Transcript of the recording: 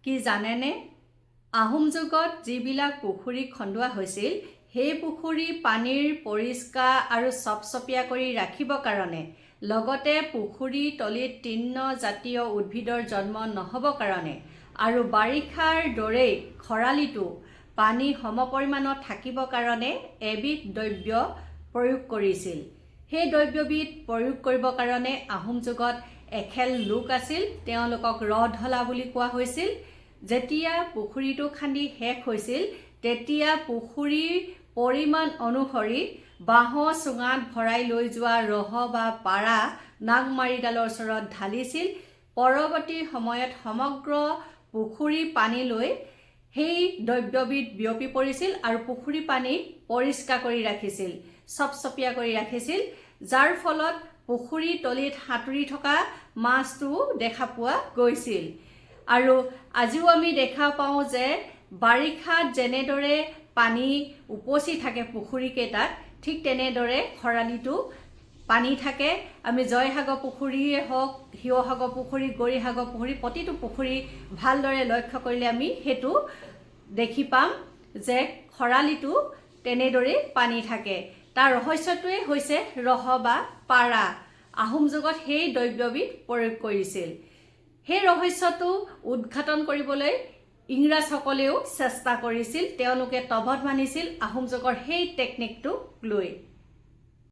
কি জানেনে আহোম যুগত যিবিলাক পুখুৰী খন্দোৱা হৈছিল সেই পুখুৰী পানীৰ পৰিষ্কাৰ আৰু চপচপীয়া কৰি ৰাখিবৰ কাৰণে লগতে পুখুৰী তলিত তৃণ জাতীয় উদ্ভিদৰ জন্ম নহ'ব কাৰণে আৰু বাৰিষাৰ দৰেই খৰালিটো পানী সমপৰিমাণত থাকিবৰ কাৰণে এবিধ দ্ৰব্য প্ৰয়োগ কৰিছিল। সেই দ্ৰব্যবিধ প্ৰয়োগ কৰিবৰ কাৰণে আহোম যুগত এখেল লোক আছিল, তেওঁলোকক ৰধলা বুলি কোৱা হৈছিল। যেতিয়া পুখুৰীটো খান্দি শেষ হৈছিল তেতিয়া পুখুৰীৰ পৰিমাণ অনুসৰি বাঁহৰ চুঙাত ভৰাই লৈ যোৱা ৰহ বা পাৰা নাগমাৰিডালৰ ওচৰত ঢালিছিল। পৰৱৰ্তী সময়ত সমগ্ৰ পুখুৰী পানী লৈ সেই দ্ৰব্যবিধ বিয়পি পৰিছিল আৰু পুখুৰী পানী পৰিষ্কাৰ কৰি ৰাখিছিল, চপচপীয়া কৰি ৰাখিছিল, যাৰ ফলত পুখুৰীৰ তলিত সাঁতুৰি থকা মাছটো দেখা পোৱা গৈছিল। আৰু আজিও আমি দেখা পাওঁ যে বাৰিষাত যেনেদৰে পানী উপচি থাকে পুখুৰীকেইটাত, ঠিক তেনেদৰে খৰালিটো পানী থাকে। আমি জয়সাগৰ পুখুৰীয়ে হওক, শিৱসাগৰ পুখুৰী, গৌৰীসাগৰ পুখুৰী, প্ৰতিটো পুখুৰী ভালদৰে লক্ষ্য কৰিলে আমি সেইটো দেখি পাম যে খৰালিটো তেনেদৰেই পানী থাকে। তাৰ ৰহস্যটোৱে হৈছে ৰহ বা পাৰা। আহোম যুগত সেই দ্ৰব্যবিধ প্ৰয়োগ কৰিছিল। সেই ৰহস্যটো উদ্ঘাটন কৰিবলৈ ইংৰাজসকলেও চেষ্টা কৰিছিল, তেওঁলোকে তবত মানিছিল আহোম যুগৰ সেই টেকনিকটোক লৈ।